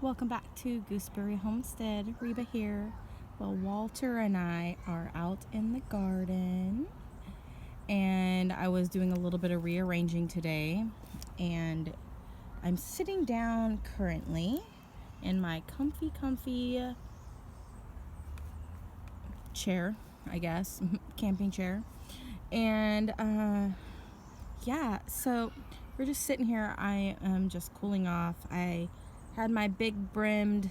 Welcome back to Gooseberry Homestead. Reba here. Well, Walter and I are out in the garden, and I was doing a little bit of rearranging today, and I'm sitting down currently in my comfy chair, I guess, camping chair. And yeah, so we're just sitting here. I am just cooling off. I had my big brimmed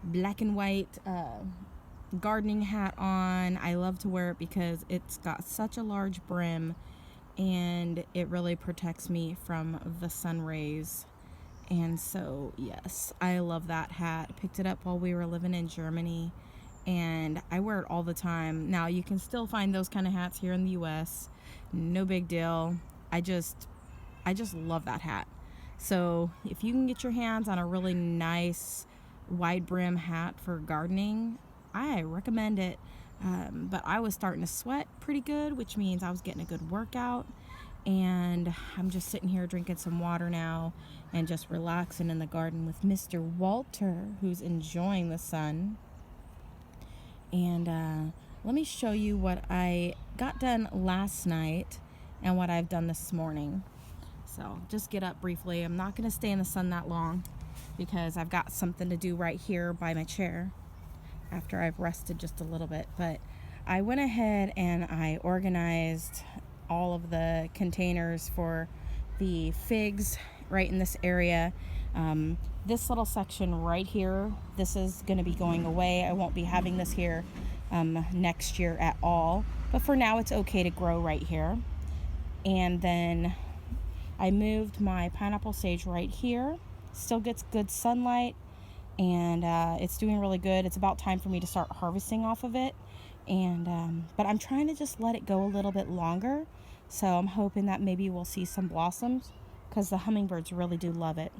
black and white gardening hat on. I love to wear it because it's got such a large brim and it really protects me from the sun rays. And so, yes, I love that hat. Picked it up while we were living in Germany and I wear it all the time. Now, you can still find those kind of hats here in the US. No big deal. I just love that hat. So, if you can get your hands on a really nice wide brim hat for gardening, I recommend it. But I was starting to sweat pretty good, which means I was getting a good workout. And I'm just sitting here drinking some water now and just relaxing in the garden with Mr. Walter, who's enjoying the sun. And let me show you what I got done last night and what I've done this morning. So just get up briefly. I'm not going to stay in the sun that long because I've got something to do right here by my chair after I've rested just a little bit. But I went ahead and I organized all of the containers for the figs right in this area. This little section right here, this is going to be going away. I won't be having this here next year at all. But for now, it's okay to grow right here. And then I moved my pineapple sage right here. Still gets good sunlight and it's doing really good. It's about time for me to start harvesting off of it. And but I'm trying to just let it go a little bit longer. So I'm hoping that maybe we'll see some blossoms because the hummingbirds really do love it.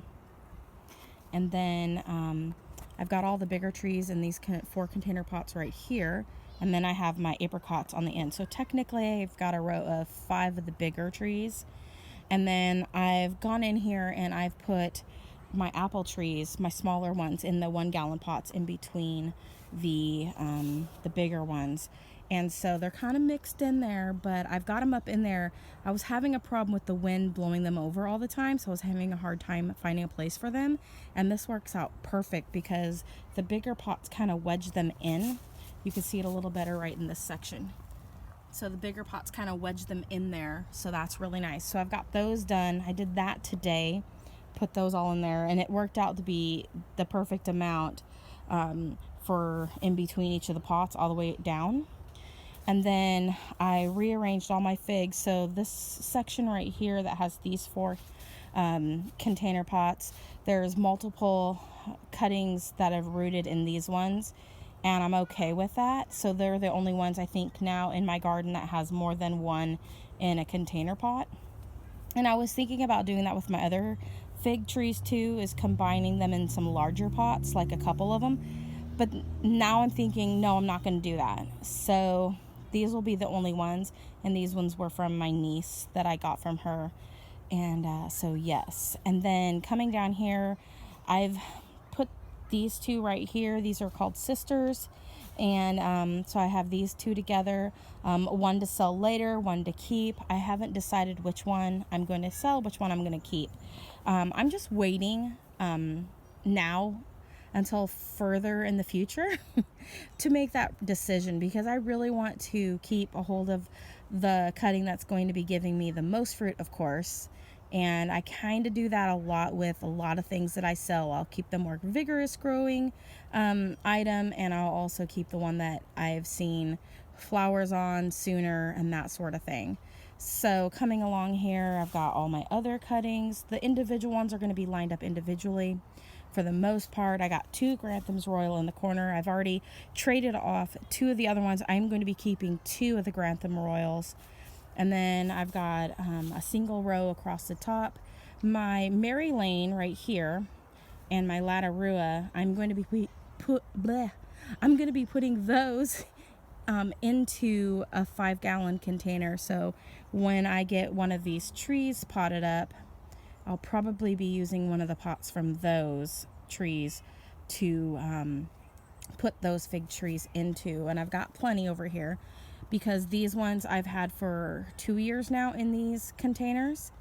And then I've got all the bigger trees in these 4 container pots right here. And then I have my apricots on the end. So technically I've got a row of 5 of the bigger trees. And then I've gone in here and I've put my apple trees, my smaller ones, in the 1-gallon pots in between the bigger ones. And so they're kind of mixed in there, but I've got them up in there. I was having a problem with the wind blowing them over all the time, so I was having a hard time finding a place for them. And this works out perfect because the bigger pots kind of wedge them in. You can see it a little better right in this section. So the bigger pots kind of wedge them in there. So that's really nice. So I've got those done. I did that today. Put those all in there. And it worked out to be the perfect amount for in between each of the pots all the way down. And then I rearranged all my figs. So this section right here that has these 4 container pots, there's multiple cuttings that have rooted in these ones. And I'm okay with that. So they're the only ones I think now in my garden that has more than one in a container pot. And I was thinking about doing that with my other fig trees too, is combining them in some larger pots, like a couple of them. But now I'm thinking, no, I'm not going to do that. So these will be the only ones. And these ones were from my niece that I got from her. And so yes. And then coming down here, I've put these 2 right here. These are called sisters. And so I have these 2 together, one to sell later, one to keep. I haven't decided which one I'm going to sell, which one I'm going to keep. I'm just waiting now until further in the future to make that decision because I really want to keep a hold of the cutting that's going to be giving me the most fruit, of course. And I kind of do that a lot with a lot of things that I sell. I'll keep the more vigorous growing item, and I'll also keep the one that I've seen flowers on sooner and that sort of thing. So coming along here, I've got all my other cuttings. The individual ones are going to be lined up individually. For the most part, I got 2 Granthams Royal in the corner. I've already traded off 2 of the other ones. I'm going to be keeping 2 of the Grantham Royals. And then I've got a single row across the top. My Mary Lane right here and my Latarua, I'm going to be putting those into a 5-gallon container. So when I get one of these trees potted up, I'll probably be using one of the pots from those trees to put those fig trees into. And I've got plenty over here because these ones I've had for 2 years now in these containers.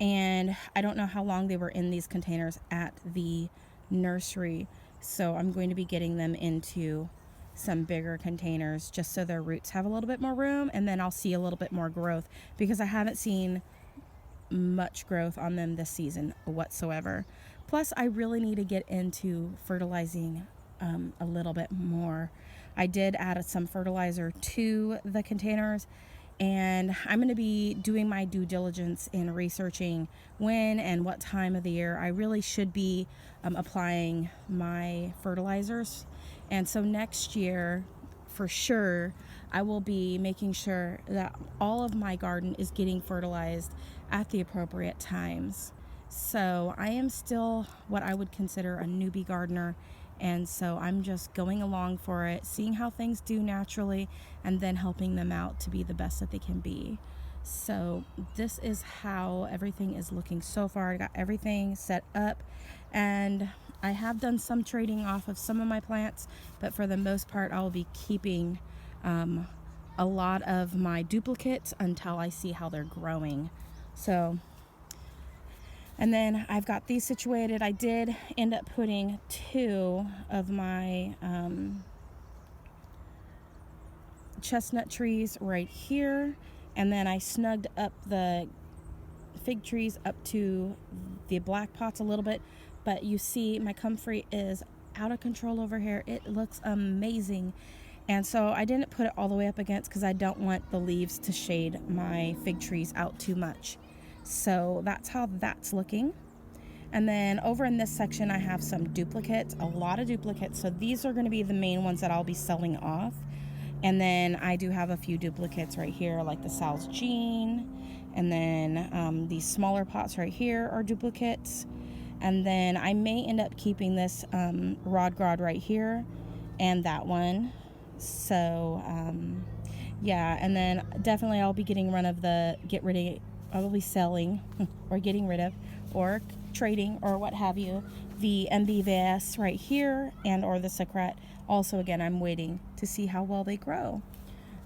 And I don't know how long they were in these containers at the nursery. So I'm going to be getting them into some bigger containers just so their roots have a little bit more room, and then I'll see a little bit more growth because I haven't seen much growth on them this season whatsoever. Plus, I really need to get into fertilizing a little bit more. I did add some fertilizer to the containers, and I'm going to be doing my due diligence in researching when and what time of the year I really should be applying my fertilizers. And so next year, for sure, I will be making sure that all of my garden is getting fertilized at the appropriate times. So I am still what I would consider a newbie gardener. And so I'm just going along for it, seeing how things do naturally, and then helping them out to be the best that they can be. So this is how everything is looking so far. I got everything set up, and I have done some trading off of some of my plants, but for the most part, I'll be keeping a lot of my duplicates until I see how they're growing. So, and then I've got these situated. I did end up putting 2 of my chestnut trees right here, and then I snugged up the fig trees up to the black pots a little bit. But you see my comfrey is out of control over here. It looks amazing. And so I didn't put it all the way up against because I don't want the leaves to shade my fig trees out too much. So that's how that's looking. And then over in this section, I have some duplicates, a lot of duplicates. So these are going to be the main ones that I'll be selling off. And then I do have a few duplicates right here, like the Sal's Jean. And then these smaller pots right here are duplicates. And then I may end up keeping this Rodgrod right here and that one. So, yeah, and then definitely I'll be getting rid of I will be selling or getting rid of or trading or what have you, the MBVS right here and or the Secret. Also, again, I'm waiting to see how well they grow.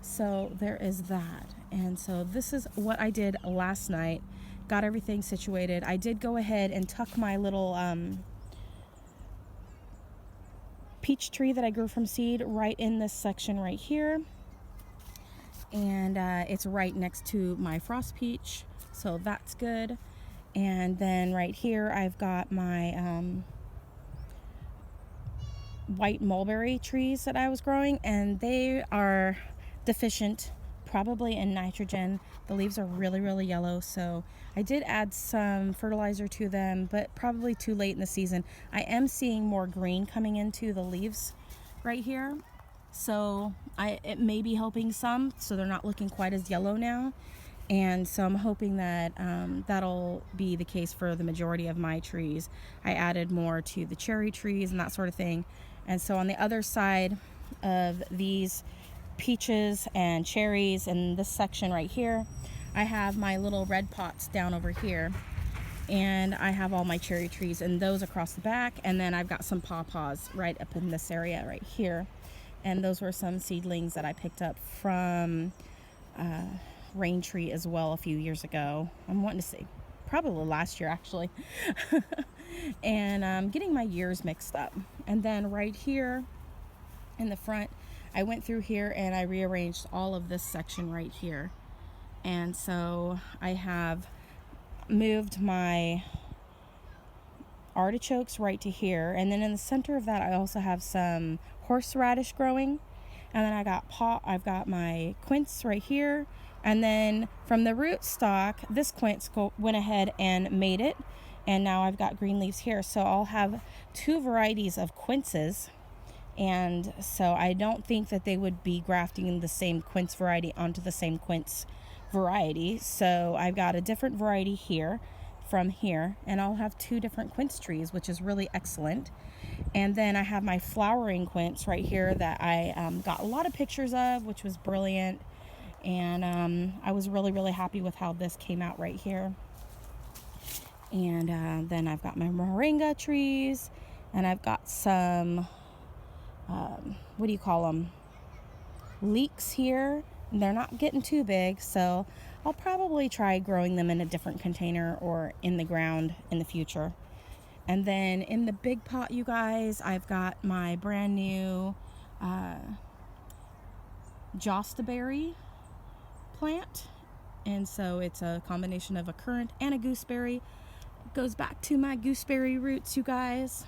So there is that. And so this is what I did last night. Got everything situated. I did go ahead and tuck my little peach tree that I grew from seed right in this section right here. And it's right next to my frost peach. So that's good. And then right here, I've got my white mulberry trees that I was growing, and they are deficient probably in nitrogen. The leaves are really, really yellow, so I did add some fertilizer to them, but probably too late in the season. I am seeing more green coming into the leaves right here, so it may be helping some, so they're not looking quite as yellow now. And so I'm hoping that that'll be the case for the majority of my trees. I added more to the cherry trees and that sort of thing. And so on the other side of these peaches and cherries in this section right here, I have my little red pots down over here. And I have all my cherry trees and those across the back. And then I've got some pawpaws right up in this area right here. And those were some seedlings that I picked up from Rain Tree as well a few years ago. I'm wanting to say probably last year actually. And I'm getting my years mixed up. And then right here in the front, I went through here and I rearranged all of this section right here. And so I have moved my artichokes right to here. And then in the center of that, I also have some horseradish growing. And then I've got my quince right here. And then from the rootstock, this quince went ahead and made it. And now I've got green leaves here. So I'll have 2 varieties of quinces. And so I don't think that they would be grafting the same quince variety onto the same quince variety. So I've got a different variety here from here. And I'll have 2 different quince trees, which is really excellent. And then I have my flowering quince right here that I got a lot of pictures of, which was brilliant. And I was really, really happy with how this came out right here. And then I've got my moringa trees. And I've got some, what do you call them? Leeks here. They're not getting too big, so I'll probably try growing them in a different container or in the ground in the future. And then in the big pot, you guys, I've got my brand new jostaberry plant. And so it's a combination of a currant and a gooseberry. It goes back to my gooseberry roots, you guys.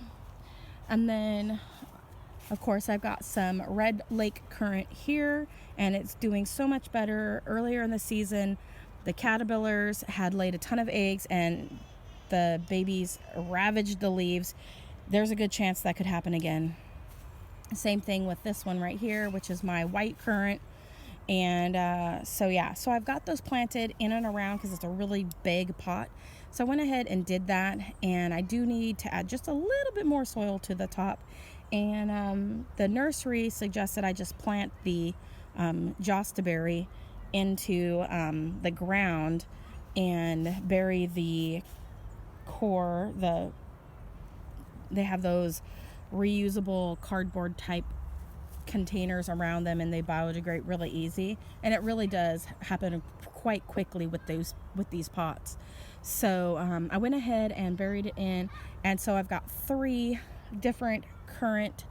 And then, of course, I've got some Red Lake currant here, and it's doing so much better. Earlier in the season, the caterpillars had laid a ton of eggs, and the babies ravaged the leaves. There's a good chance that could happen again. Same thing with this one right here, which is my white currant. And so I've got those planted in and around because it's a really big pot. So I went ahead and did that, and I do need to add just a little bit more soil to the top. And the nursery suggested I just plant the jostaberry into the ground and bury the core. They have those reusable cardboard type containers around them, and they biodegrade really easy, and it really does happen quite quickly with these pots. So I went ahead and buried it in, and so I've got 3 different currant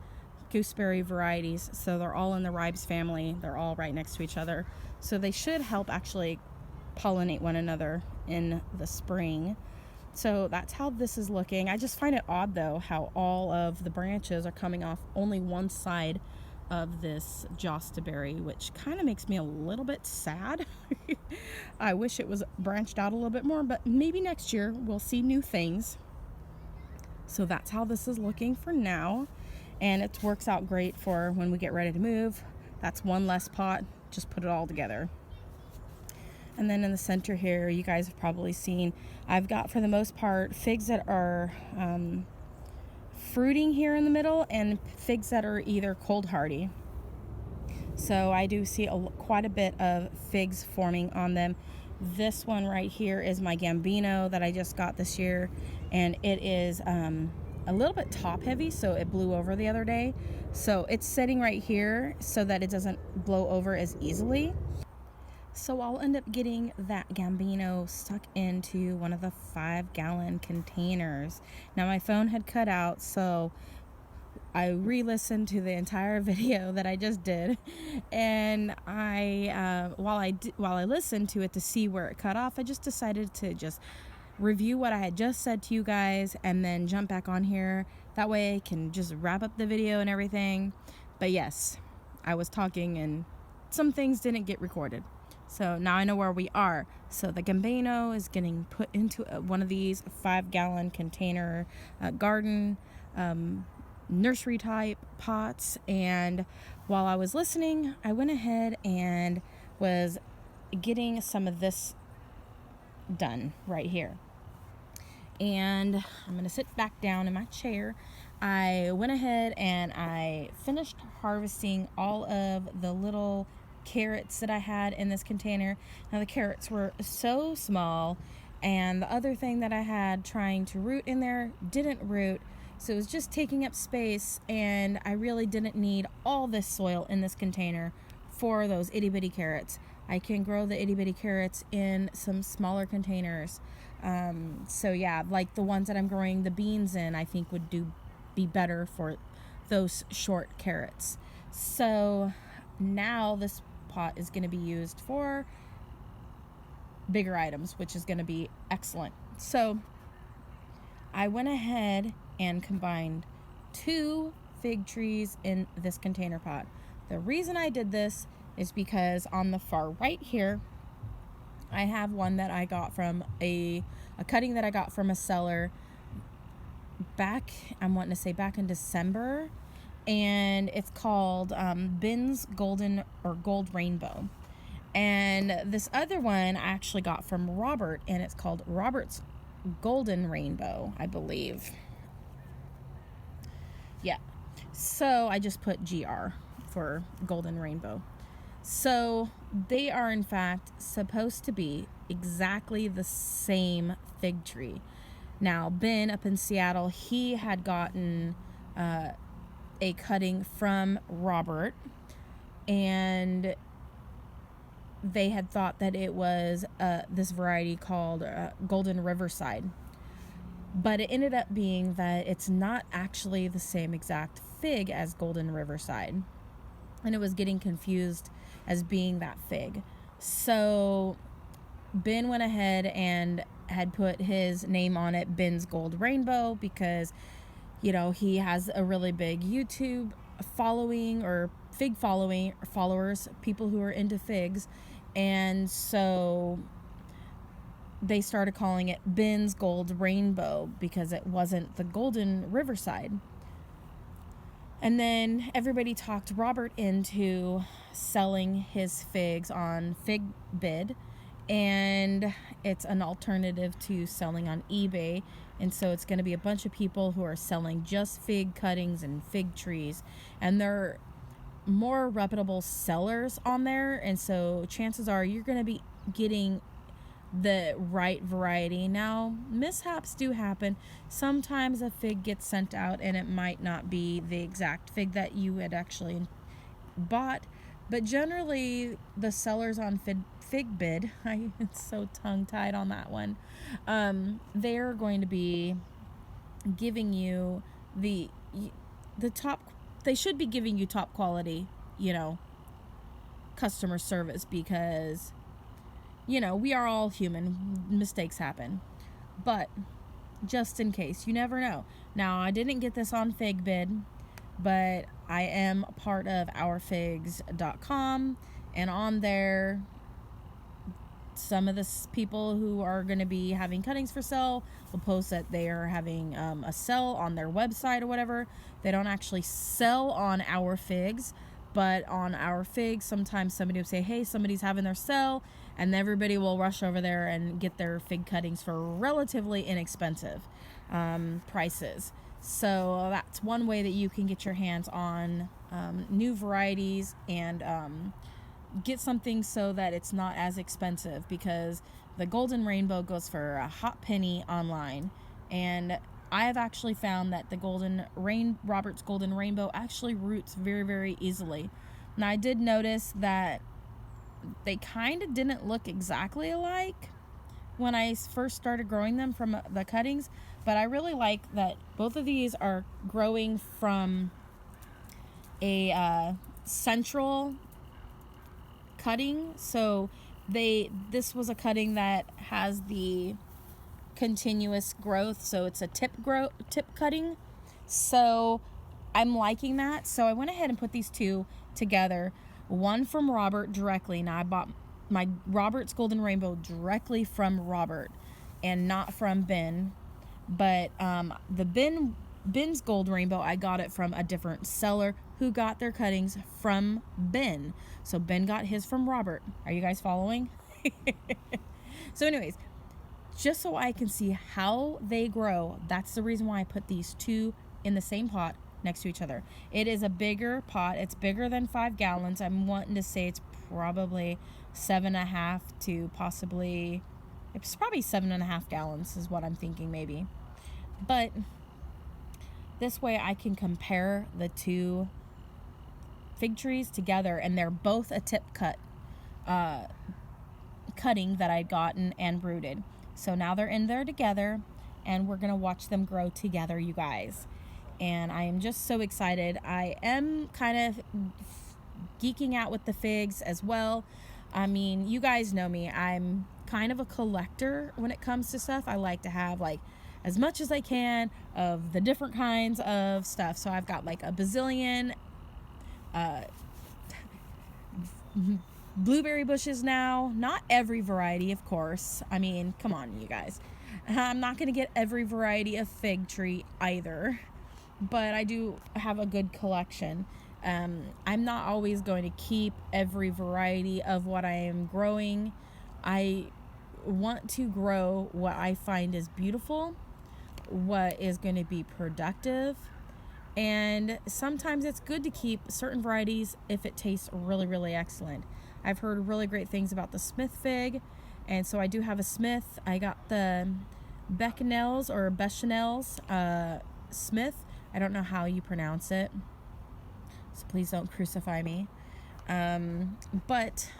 gooseberry varieties. So they're all in the ribes family. They're all right next to each other, so they should help actually pollinate one another in the spring. So that's how this is looking. I just find it odd though how all of the branches are coming off only one side of this jostaberry, which kind of makes me a little bit sad. I wish it was branched out a little bit more, but maybe next year we'll see new things. So that's how this is looking for now, and it works out great for when we get ready to move. That's one less pot, just put it all together. And then in the center here, you guys have probably seen, I've got, for the most part, figs that are fruiting here in the middle, and figs that are either cold hardy. So I do see quite a bit of figs forming on them. This one right here is my Gambino that I just got this year, and it is a little bit top heavy, so it blew over the other day. So it's sitting right here so that it doesn't blow over as easily. So I'll end up getting that Gambino stuck into one of the 5-gallon containers. Now my phone had cut out, so I re-listened to the entire video that I just did, and while I listened to it to see where it cut off, I just decided to just review what I had just said to you guys and then jump back on here. That way I can just wrap up the video and everything. But yes, I was talking and some things didn't get recorded. So now I know where we are. So the Gambino is getting put into one of these 5-gallon container garden nursery type pots. And while I was listening, I went ahead and was getting some of this done right here. And I'm going to sit back down in my chair. I went ahead and I finished harvesting all of the little carrots that I had in this container. Now the carrots were so small, and the other thing that I had trying to root in there didn't root, so it was just taking up space, and I really didn't need all this soil in this container for those itty bitty carrots. I can grow the itty bitty carrots in some smaller containers. So yeah, like the ones that I'm growing the beans in, I think would be better for those short carrots. So now this pot is going to be used for bigger items, which is going to be excellent. So I went ahead and combined 2 fig trees in this container pot. The reason I did this is because on the far right here, I have one that I got from a cutting that I got from a seller back in December, and it's called Ben's Golden or Gold Rainbow. And this other one I actually got from Robert, and it's called Robert's Golden Rainbow, I believe. Yeah. So I just put GR for Golden Rainbow. So they are in fact supposed to be exactly the same fig tree. Now, Ben up in Seattle, he had gotten a cutting from Robert, and they had thought that it was this variety called Golden Riverside. But it ended up being that it's not actually the same exact fig as Golden Riverside. And it was getting confused as being that fig. So Ben went ahead and had put his name on it, Ben's Gold Rainbow, because, you know, he has a really big YouTube following, or fig followers, people who are into figs. And so they started calling it Ben's Gold Rainbow because it wasn't the Golden Riverside. And then everybody talked Robert into selling his figs on FigBid, and it's an alternative to selling on eBay. And so it's going to be a bunch of people who are selling just fig cuttings and fig trees, and they're more reputable sellers on there. And so chances are you're going to be getting the right variety. Now, mishaps do happen. Sometimes a fig gets sent out and it might not be the exact fig that you had actually bought, but generally the sellers on FigBid, it's so tongue-tied on that one, they're going to be giving you the top, they should be giving you top quality, you know, customer service, because, you know, we are all human. Mistakes happen. But just in case, you never know. Now, I didn't get this on FigBid, but I am a part of OurFigs.com, and on there, some of the people who are going to be having cuttings for sale will post that they are having a sale on their website or whatever. They don't actually sell on Our Figs, but on Our Figs, sometimes somebody will say, hey, somebody's having their sale, and everybody will rush over there and get their fig cuttings for relatively inexpensive prices. So that's one way that you can get your hands on new varieties and get something so that it's not as expensive, because the Golden Rainbow goes for a hot penny online. And I have actually found that the Robert's Golden Rainbow actually roots very, very easily. Now, I did notice that they kind of didn't look exactly alike when I first started growing them from the cuttings, but I really like that both of these are growing from a central cutting. So this was a cutting that has the continuous growth, so it's a tip cutting. So I'm liking that. So I went ahead and put these two together, one from Robert directly. Now, I bought my Robert's Golden Rainbow directly from Robert and not from Ben, but the Ben's Gold Rainbow, I got it from a different seller who got their cuttings from Ben. So Ben got his from Robert. Are you guys following? So anyways, just so I can see how they grow, that's the reason why I put these two in the same pot next to each other. It is a bigger pot. It's bigger than 5 gallons. I'm wanting to say it's probably 7.5 to possibly, it's probably 7.5 gallons is what I'm thinking maybe. But this way I can compare the two fig trees together, and they're both a tip cutting that I'd gotten and rooted. So now they're in there together, and we're gonna watch them grow together, you guys. And I am just so excited. I am kind of geeking out with the figs as well. I mean, you guys know me. I'm kind of a collector when it comes to stuff. I like to have like as much as I can of the different kinds of stuff. So I've got like a bazillion blueberry bushes now. Not every variety, of course. I mean, come on, you guys. I'm not going to get every variety of fig tree either, but I do have a good collection. I'm not always going to keep every variety of what I am growing. I want to grow what I find is beautiful, what is going to be productive, and sometimes it's good to keep certain varieties if it tastes really, really excellent. I've heard really great things about the Smith fig, and so I do have a Smith. I got the Bechamels or Bechamels Smith. I don't know how you pronounce it, so please don't crucify me. But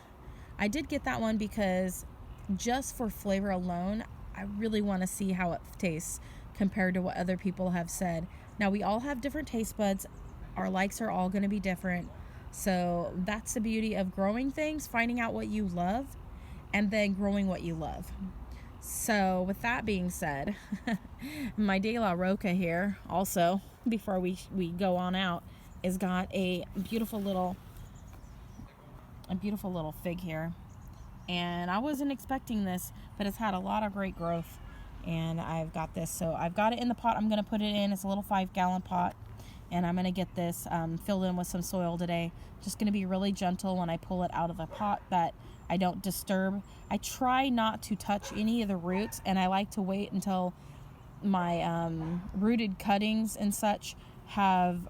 I did get that one because just for flavor alone, I really want to see how it tastes compared to what other people have said. Now, we all have different taste buds. Our likes are all going to be different. So that's the beauty of growing things, finding out what you love, and then growing what you love. So with that being said, my De La Roca here also, before we go on out, is got a beautiful little fig here. And I wasn't expecting this, but it's had a lot of great growth. And I've got this. So I've got it in the pot I'm going to put it in. It's a little 5-gallon pot. And I'm going to get this filled in with some soil today. Just going to be really gentle when I pull it out of the pot, that I don't disturb. I try not to touch any of the roots, and I like to wait until my rooted cuttings and such have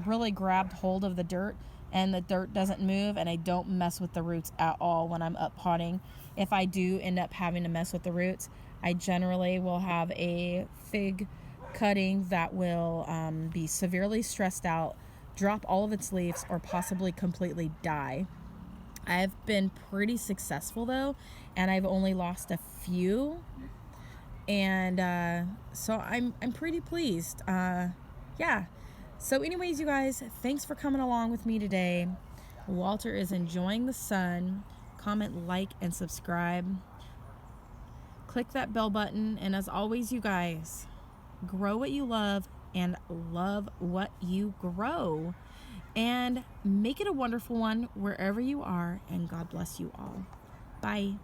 really grabbed hold of the dirt, and the dirt doesn't move, and I don't mess with the roots at all when I'm up potting. If I do end up having to mess with the roots, I generally will have a fig cutting that will be severely stressed out, drop all of its leaves, or possibly completely die. I've been pretty successful though, and I've only lost a few, and so I'm pretty pleased. Yeah. So anyways, you guys, thanks for coming along with me today. Walter is enjoying the sun. Comment, like, and subscribe. Click that bell button, and as always, you guys, grow what you love and love what you grow. And make it a wonderful one wherever you are, and God bless you all. Bye.